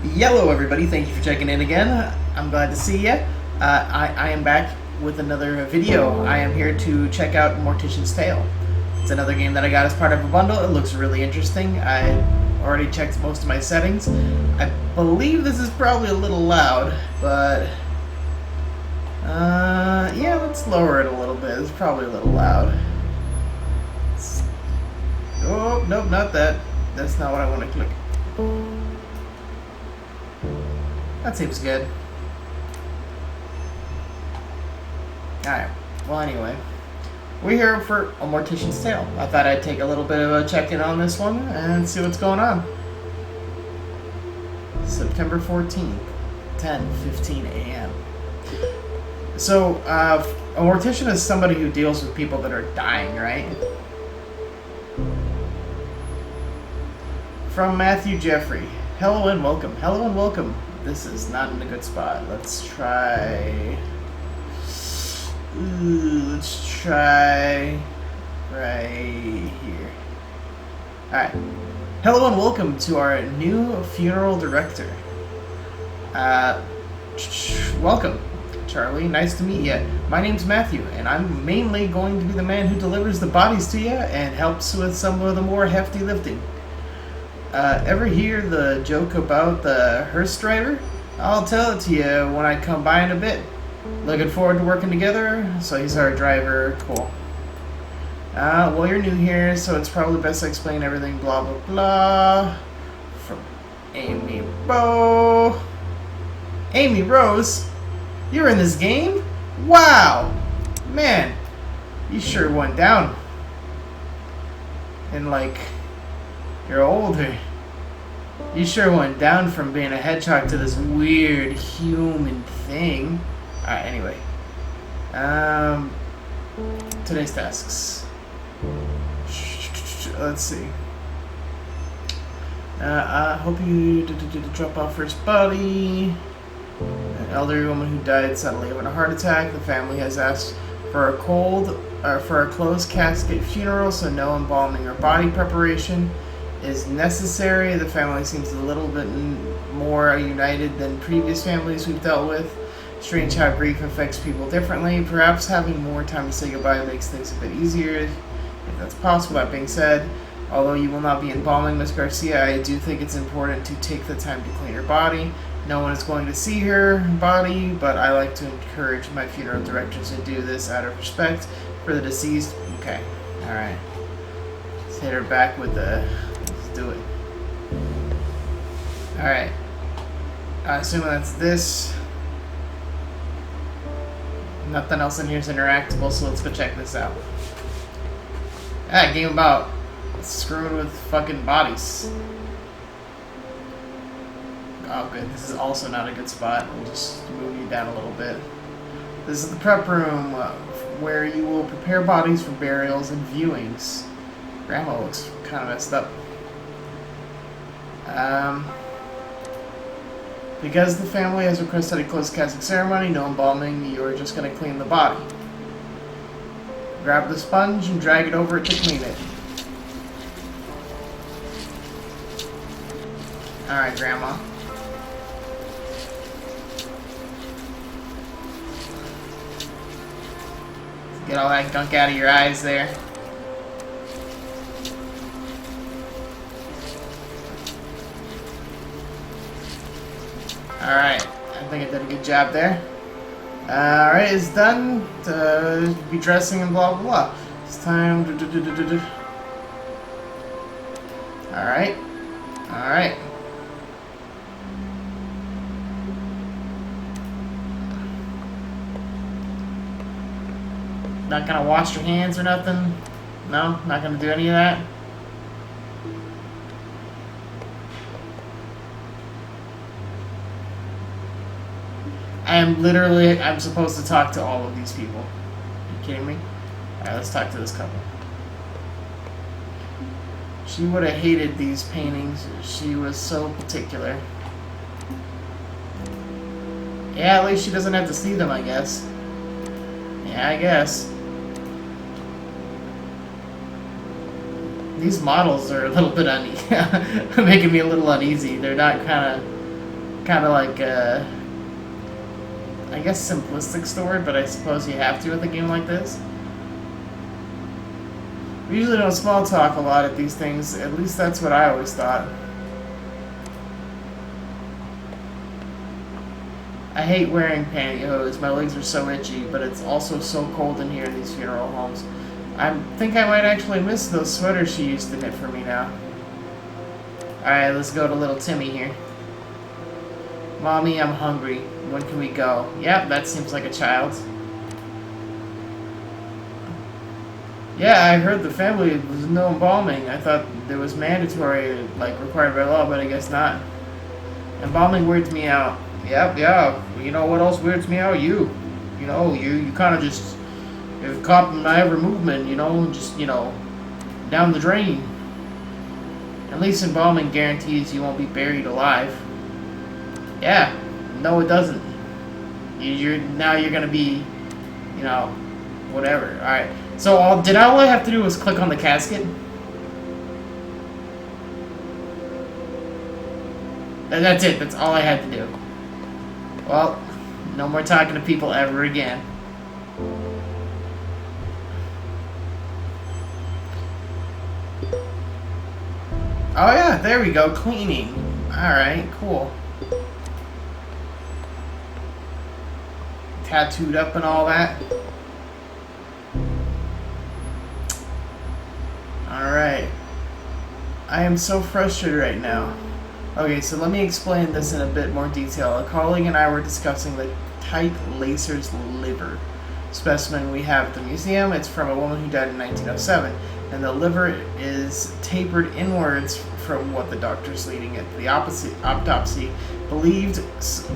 Hello everybody, thank you for checking in again. I'm glad to see you. I am back with another video. I am here to check out Mortician's Tale. It's another game that I got as part of a bundle. It looks really interesting. I already checked most of my settings. I believe this is probably a little loud, but yeah, let's lower it a little bit. It's probably a little loud. Oh, nope, not that. That's not what I want to click. That seems good. Alright, well anyway. We're here for a Mortician's Tale. I thought I'd take a little bit of a check-in on this one and see what's going on. September 14th, 10:15 a.m. So, a Mortician is somebody who deals with people that are dying, right? From Matthew Jeffrey. Hello and welcome. Hello and welcome. This is not in a good spot. Let's try right here. Alright. Hello and welcome to our new funeral director. Welcome, Charlie. Nice to meet you. My name's Matthew, and I'm mainly going to be the man who delivers the bodies to you and helps with some of the more hefty lifting. Ever hear the joke about the hearse driver? I'll tell it to you when I come by in a bit. Looking forward to working together. So he's our driver. Cool. Well, you're new here, so it's probably best I explain everything. Blah, blah, blah. From Amy Bo. Amy Rose? You're in this game? Wow! Man, you sure went down. And like... You're older. You sure went down from being a hedgehog to this weird human thing. Alright, anyway. Today's tasks. Let's see. I hope you drop off first body. An elderly woman who died suddenly of a heart attack. The family has asked for a closed casket funeral, so no embalming or body preparation is necessary. The family seems a little bit more united than previous families we've dealt with. Strange how grief affects people differently. Perhaps having more time to say goodbye makes things a bit easier, if that's possible. That being said, although you will not be embalming Miss Garcia, I do think it's important to take the time to clean her body. No one is going to see her body, but I like to encourage my funeral directors to do this out of respect for the deceased. Okay, alright. Let's hit her back with the... do it. Alright. I assume that's this. Nothing else in here is interactable, so let's go check this out. Game about screwing with fucking bodies. Oh good, this is also not a good spot. We'll just move you down a little bit. This is the prep room where you will prepare bodies for burials and viewings. Grandma looks kind of messed up. Because the family has requested a closed casket ceremony, no embalming, you're just going to clean the body. Grab the sponge and drag it over it to clean it. Alright, Grandma. Get all that gunk out of your eyes there. Alright, I think I did a good job there. Alright, it's done. To be dressing and blah blah blah. It's time to Alright. Alright. Not gonna wash your hands or nothing? No? Not gonna do any of that? I'm supposed to talk to all of these people. Are you kidding me? Alright, let's talk to this couple. She would have hated these paintings. She was so particular. Yeah, at least she doesn't have to see them, I guess. Yeah, I guess. These models are a little bit making me a little uneasy. They're not kind of kind of like I guess simplistic's the word, but I suppose you have to with a game like this. We usually don't small talk a lot at these things. At least that's what I always thought. I hate wearing pantyhose. My legs are so itchy, but it's also so cold in here in these funeral homes. I think I might actually miss those sweaters she used to knit for me now. Alright, let's go to little Timmy here. Mommy, I'm hungry. When can we go? Yep, that seems like a child. Yeah, I heard the family was no embalming. I thought it was mandatory, like required by law, but I guess not. Embalming weirds me out. Yep, yeah. You know what else weirds me out? You. You know, you kind of just... You've caught my every movement, you know, just, you know, down the drain. At least embalming guarantees you won't be buried alive. Yeah. No, it doesn't. Now you're gonna be, you know, whatever. Alright. So all I have to do was click on the casket? And that's it. That's all I had to do. Well, no more talking to people ever again. Oh yeah, there we go. Cleaning. Alright, cool. Tattooed up and all that. Alright. I am so frustrated right now. Okay, so let me explain this in a bit more detail. A colleague and I were discussing the tight lacer's liver specimen we have at the museum. It's from a woman who died in 1907, and the liver is tapered inwards from what the doctors leading at the autopsy believed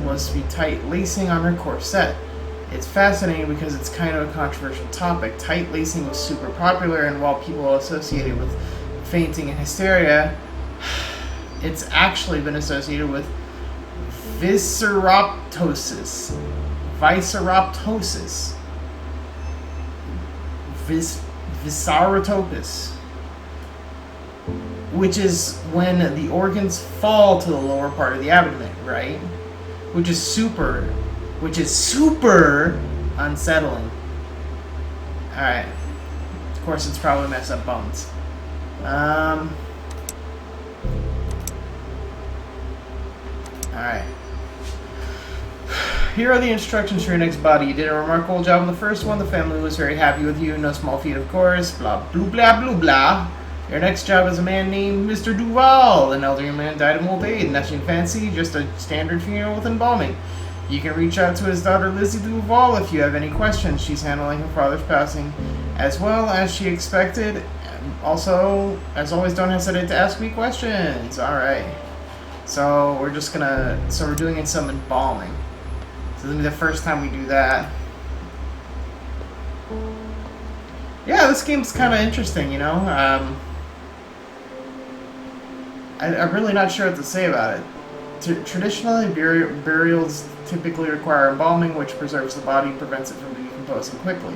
was to be tight lacing on her corset. It's fascinating because it's kind of a controversial topic. Tight lacing was super popular, and while people associated with fainting and hysteria, it's actually been associated with visceroptosis. Viscerotopus. Which is when the organs fall to the lower part of the abdomen, right? Which is super unsettling. Alright. Of course, it's probably messed up bones. Alright. Here are the instructions for your next body. You did a remarkable job on the first one. The family was very happy with you. No small feat, of course. Blah, blah, blah, blah, blah. Your next job is a man named Mr. Duvall. An elderly man died of old age. Nothing fancy, just a standard funeral with embalming. You can reach out to his daughter Lizzie Duvall if you have any questions. She's handling her father's passing as well as she expected. Also, as always, don't hesitate to ask me questions. Alright. So we're just gonna, we're doing some embalming. So this will be the first time we do that. Yeah, this game's kind of interesting, you know. I'm really not sure what to say about it. Traditionally, burials typically require embalming, which preserves the body and prevents it from decomposing quickly.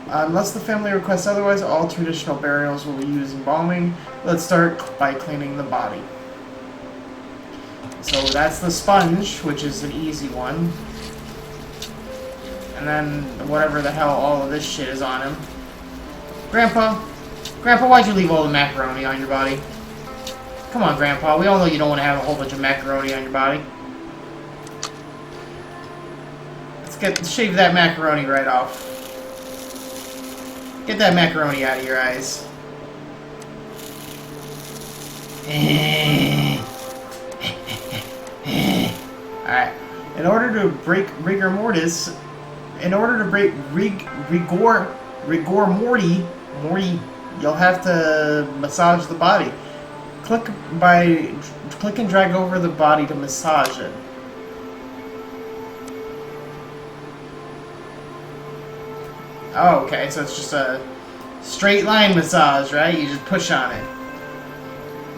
Unless the family requests otherwise, all traditional burials will use embalming. Let's start by cleaning the body. So that's the sponge, which is an easy one. And then whatever the hell all of this shit is on him. Grandpa, why'd you leave all the macaroni on your body? Come on, Grandpa, we all know you don't want to have a whole bunch of macaroni on your body. Let's shave that macaroni right off. Get that macaroni out of your eyes. Alright. In order to break Rigor Mortis, Rigor Morty, you'll have to massage the body. Click and drag over the body to massage it. Oh, okay, so it's just a straight line massage, right? You just push on it.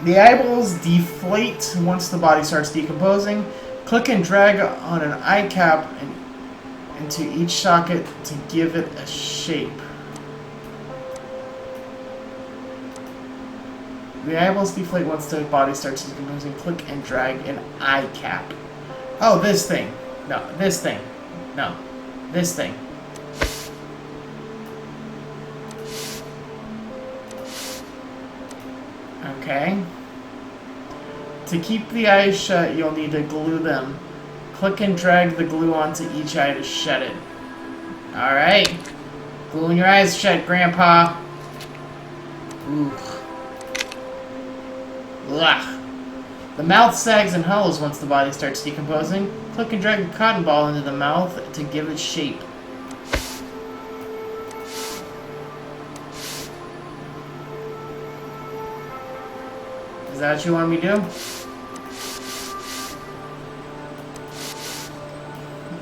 The eyeballs deflate once the body starts decomposing. Click and drag on an eye cap into each socket to give it a shape. The eyeballs deflate once the body starts decomposing. Click and drag an eye cap. Oh, this thing. No, this thing. No, this thing. Okay. To keep the eyes shut, you'll need to glue them. Click and drag the glue onto each eye to shut it. Alright. Gluing your eyes shut, Grandpa. Ooh. Ugh. The mouth sags and hollows once the body starts decomposing. Click and drag a cotton ball into the mouth to give it shape. Is that what you want me to do?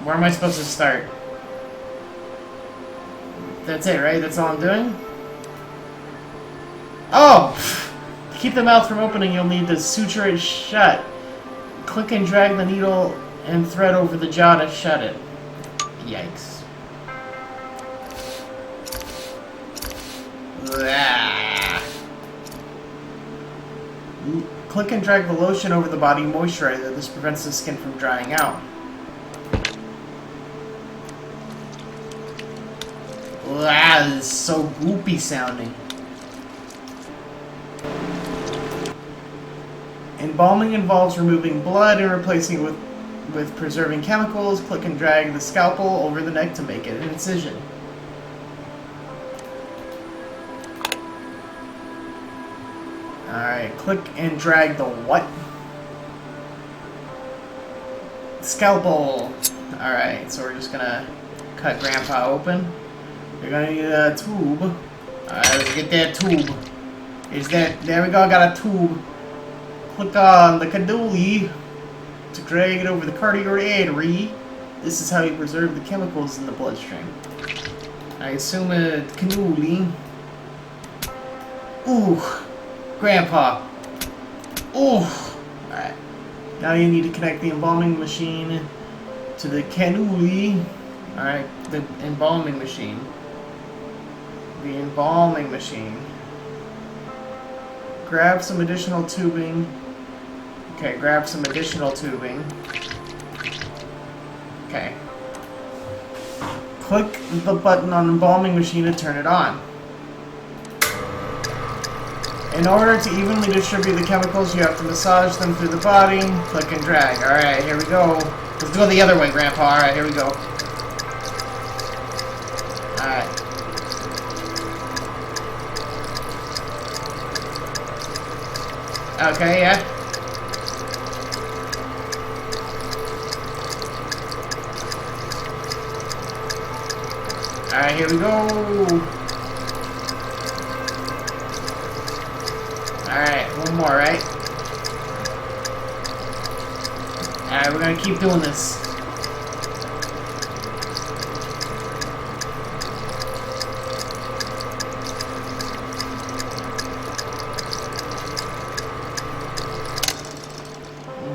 Where am I supposed to start? That's it, right? That's all I'm doing? Oh! To keep the mouth from opening, you'll need to suture it shut. Click and drag the needle and thread over the jaw to shut it. Yikes. Ah. Click and drag the lotion over the body moisturizer. This prevents the skin from drying out. Ah, this is so goopy sounding. Embalming involves removing blood and replacing it with preserving chemicals. Click and drag the scalpel over the neck to make it an incision. Alright, click and drag the what? Scalpel. Alright, so we're just gonna cut Grandpa open. You're gonna need a tube. Alright, let's get that tube. Is that, there we go, got a tube. Click on the cannoli to drag it over the carotid artery. This is how you preserve the chemicals in the bloodstream. I assume a cannoli. Ooh, Grandpa. Ooh. Alright. Now you need to connect the embalming machine to the cannoli. Alright, the embalming machine. The embalming machine. Grab some additional tubing. Okay, grab some additional tubing. Okay. Click the button on the embalming machine to turn it on. In order to evenly distribute the chemicals, you have to massage them through the body. Click and drag. Alright, here we go. Let's go the other way, Grandpa. Alright, here we go. Alright. Okay, yeah. Alright, here we go. Alright, one more, right? Alright, we're gonna keep doing this.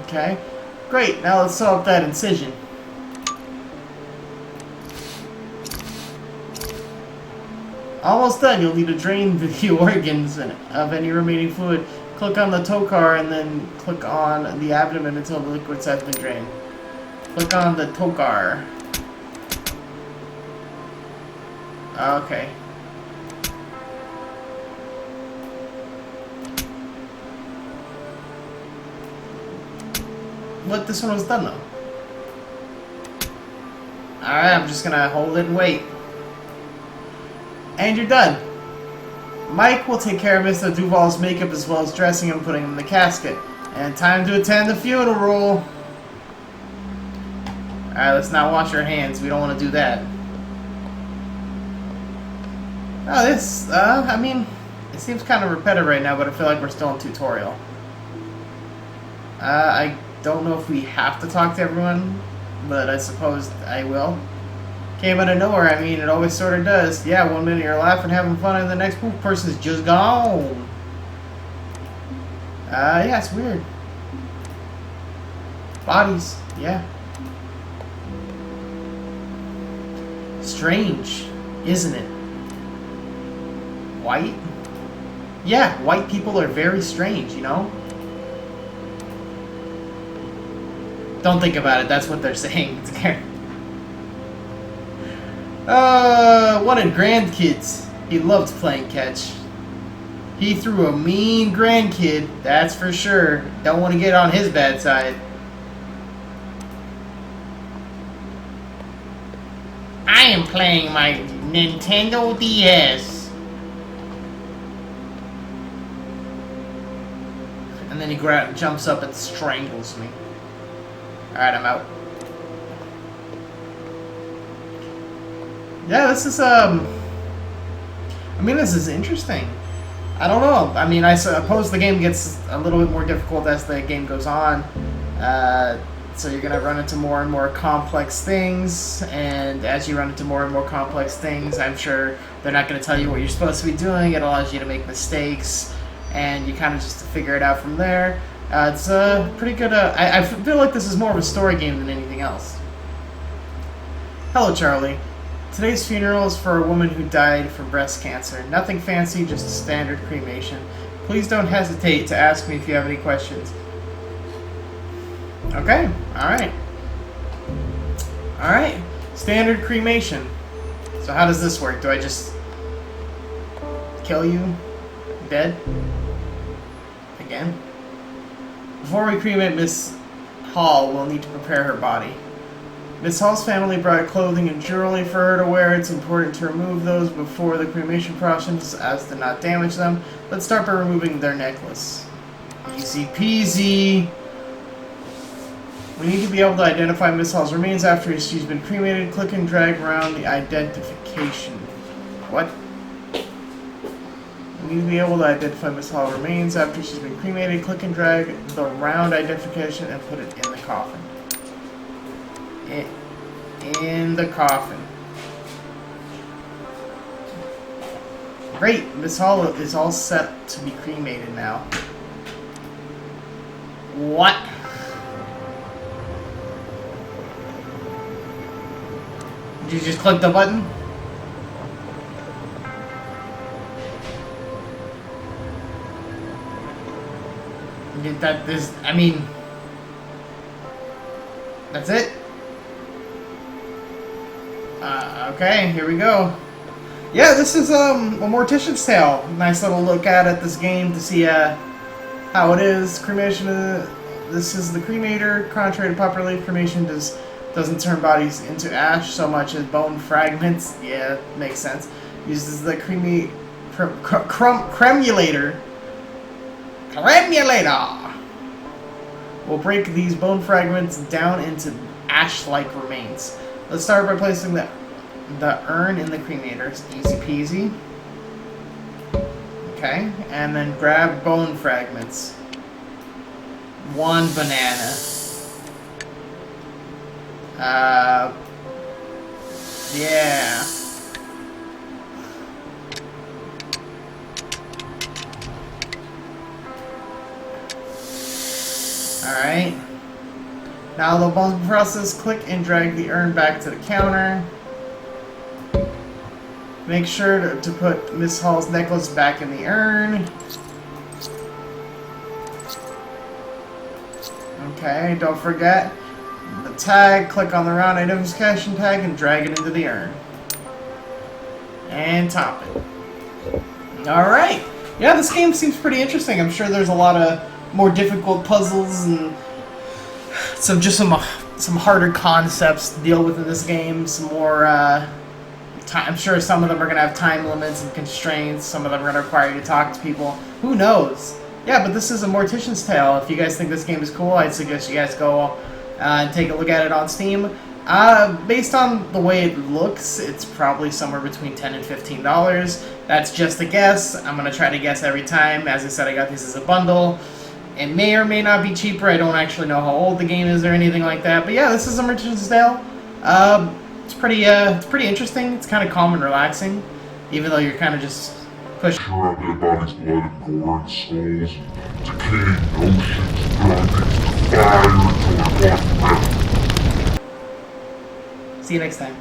Okay, great. Now let's sew up that incision. Almost done. You'll need to drain the organs of any remaining fluid. Click on the tocar and then click on the abdomen until the liquids have been drained. Click on the tocar. Okay. But this one was done though. Alright, I'm just gonna hold it and wait. And you're done. Mike will take care of Mr. Duvall's makeup as well as dressing him and putting him in the casket. And time to attend the funeral. Alright, let's not wash our hands. We don't want to do that. Oh, this, I mean, it seems kind of repetitive right now, but I feel like we're still in tutorial. I don't know if we have to talk to everyone, but I suppose I will. Came out of nowhere, I mean, it always sort of does. Yeah, 1 minute you're laughing, having fun, and the next person's just gone. Yeah, it's weird. Bodies, yeah. Strange, isn't it? White? Yeah, white people are very strange, you know? Don't think about it, that's what they're saying. Wanted grandkids. He loved playing catch. He threw a mean grandkid, that's for sure. Don't want to get on his bad side. I am playing my Nintendo DS. And then he jumps up and strangles me. Alright, I'm out. Yeah, this is, I mean, this is interesting. I don't know. I mean, I suppose the game gets a little bit more difficult as the game goes on. So you're going to run into more and more complex things. And as you run into more and more complex things, I'm sure they're not going to tell you what you're supposed to be doing. It allows you to make mistakes. And you kind of just figure it out from there. It's a pretty good... I feel like this is more of a story game than anything else. Hello, Charlie. Today's funeral is for a woman who died from breast cancer. Nothing fancy, just a standard cremation. Please don't hesitate to ask me if you have any questions. Okay, alright. Alright, standard cremation. So how does this work? Do I just kill you? Dead? Again? Before we cremate Miss Hall, we'll need to prepare her body. Miss Hall's family brought clothing and jewelry for her to wear. It's important to remove those before the cremation process as to not damage them. Let's start by removing their necklace. Easy peasy. We need to be able to identify Miss Hall's remains after she's been cremated. Click and drag around the identification. What? We need to be able to identify Miss Hall's remains after she's been cremated. Click and drag the round identification and put it in the coffin. In the coffin. Great! Miss Hall is all set to be cremated now. What? Did you just click the button? I mean... That's it? Okay, here we go. Yeah, this is a Mortician's Tale. Nice little look at this game to see how it is. Cremation. This is the cremator. Contrary to popular belief, cremation doesn't turn bodies into ash so much as bone fragments. Yeah, makes sense. Uses the cremulator. We'll break these bone fragments down into ash-like remains. Let's start by placing the urn in the cremator. Easy peasy. Okay, and then grab bone fragments. One banana. Yeah. Alright. Now the bone process, click and drag the urn back to the counter. Make sure to put Miss Hall's necklace back in the urn. Okay, don't forget the tag. Click on the round identification tag and drag it into the urn. And top it. Alright. Yeah, this game seems pretty interesting. I'm sure there's a lot of more difficult puzzles and some harder concepts to deal with in this game. Some more, I'm sure some of them are going to have time limits and constraints. Some of them are going to require you to talk to people. Who knows? Yeah, but this is a Mortician's Tale. If you guys think this game is cool, I'd suggest you guys go and take a look at it on Steam. Based on the way it looks, it's probably somewhere between $10 and $15. That's just a guess. I'm going to try to guess every time. As I said, I got these as a bundle. It may or may not be cheaper. I don't actually know how old the game is or anything like that. But yeah, this is a Mortician's Tale. It's pretty interesting. It's kind of calm and relaxing, even though you're kind of just pushing. Sure, dead bodies, blood and gore and skulls, decaying oceans, drowning into fire until I walk around. See you next time.